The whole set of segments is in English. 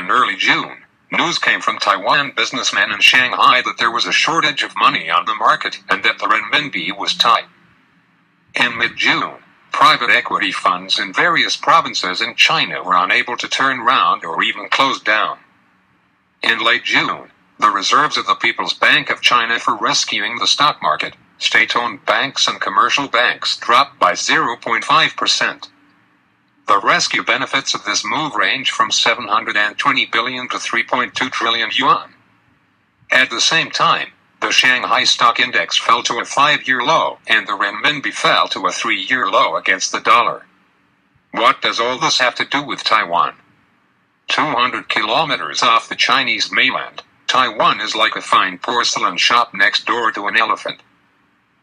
in early June, news came from Taiwan businessmen in Shanghai that there was a shortage of money on the market and that the renminbi was tight. In mid-June, private equity funds in various provinces in China were unable to turn round or even close down. In late June, the reserves of the People's Bank of China for rescuing the stock market, state-owned banks and commercial banks dropped by 0.5%. The rescue benefits of this move range from 720 billion to 3.2 trillion yuan. At the same time, the Shanghai Stock Index fell to a 5-year low, and the renminbi fell to a 3-year low against the dollar. What does all this have to do with Taiwan? 200 kilometers off the Chinese mainland, Taiwan is like a fine porcelain shop next door to an elephant.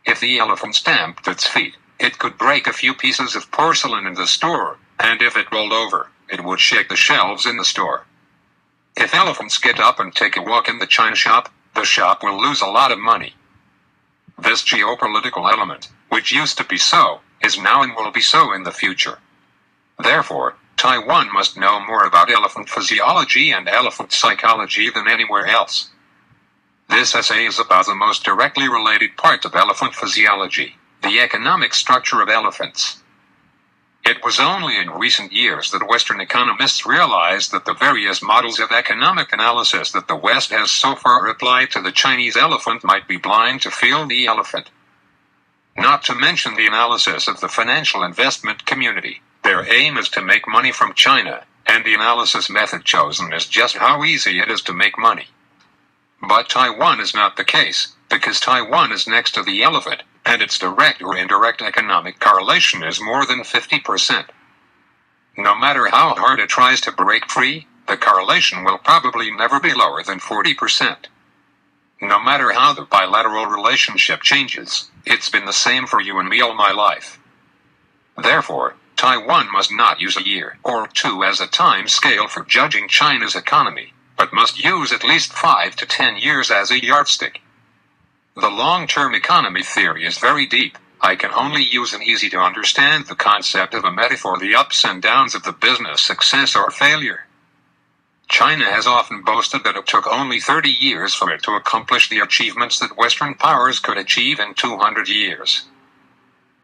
If the elephant stamped its feet, it could break a few pieces of porcelain in the store, and if it rolled over, it would shake the shelves in the store. If elephants get up and take a walk in the china shop, the shop will lose a lot of money. This geopolitical element, which used to be so, is now and will be so in the future. Therefore, Taiwan must know more about elephant physiology and elephant psychology than anywhere else. This essay is about the most directly related part of elephant physiology, the economic structure of elephants. It was only in recent years that Western economists realized that the various models of economic analysis that the West has so far applied to the Chinese elephant might be blind to feel the elephant. Not to mention the analysis of the financial investment community. Their aim is to make money from China, and the analysis method chosen is just how easy it is to make money. But Taiwan is not the case, because Taiwan is next to the elephant, and its direct or indirect economic correlation is more than 50%. No matter how hard it tries to break free, the correlation will probably never be lower than 40%. No matter how the bilateral relationship changes, it's been the same for you and me all my life. Therefore, Taiwan must not use a year or two as a time scale for judging China's economy, but must use at least 5 to 10 years as a yardstick. The long-term economy theory is very deep. I can only use an easy-to-understand the concept of a metaphor, the ups and downs of the business success or failure. China has often boasted that it took only 30 years for it to accomplish the achievements that Western powers could achieve in 200 years.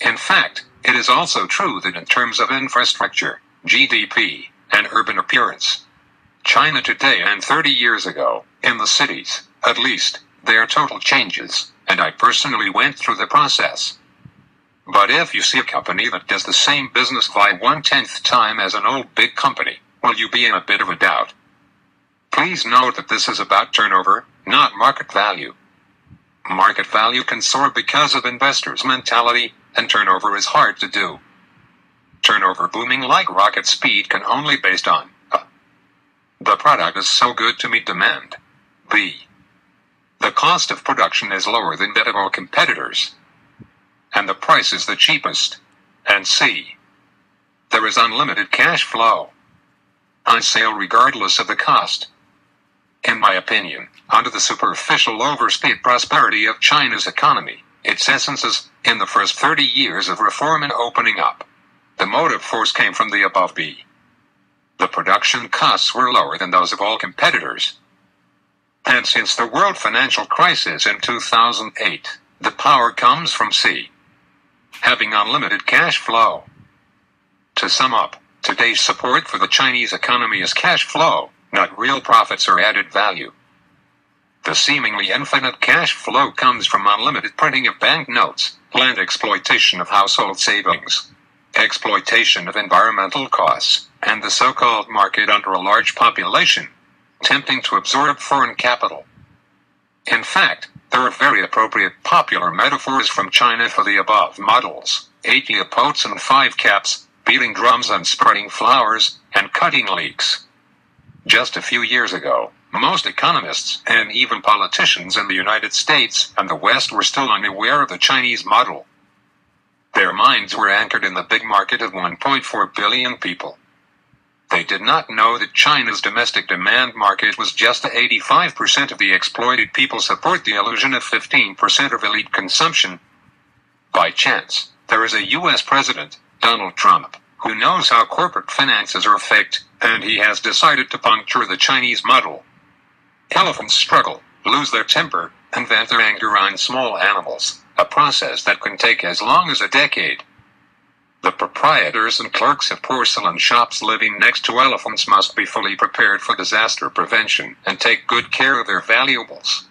In fact, it is also true that in terms of infrastructure, GDP, and urban appearance, China today and 30 years ago, in the cities, at least, there are total changes, and I personally went through the process. But if you see a company that does the same business by 1/10th time as an old big company, will you be in a bit of a doubt? Please note that this is about turnover, not market value. Market value can soar because of investors' mentality, and turnover is hard to do. Turnover booming like rocket speed can only be based on A. The product is so good to meet demand. B. The cost of production is lower than that of our competitors, and the price is the cheapest. And C. There is unlimited cash flow on sale regardless of the cost. In my opinion, under the superficial overstate prosperity of China's economy, its essence is, in the first 30 years of reform and opening up, the motive force came from the above B. The production costs were lower than those of all competitors. And since the world financial crisis in 2008, the power comes from C. Having unlimited cash flow. To sum up, today's support for the Chinese economy is cash flow, not real profits or added value. The seemingly infinite cash flow comes from unlimited printing of banknotes, land exploitation of household savings, exploitation of environmental costs, and the so-called market under a large population, tempting to absorb foreign capital. In fact, there are very appropriate popular metaphors from China for the above models: 8 leopards and 5 caps, beating drums and spreading flowers, and cutting leeks. Just a few years ago, most economists and even politicians in the United States and the West were still unaware of the Chinese model. Their minds were anchored in the big market of 1.4 billion people. They did not know that China's domestic demand market was just 85% of the exploited people support the illusion of 15% of elite consumption. By chance, there is a U.S. president, Donald Trump, who knows how corporate finances are faked, and he has decided to puncture the Chinese model. Elephants struggle, lose their temper, and vent their anger on small animals, a process that can take as long as a decade. The proprietors and clerks of porcelain shops living next to elephants must be fully prepared for disaster prevention and take good care of their valuables.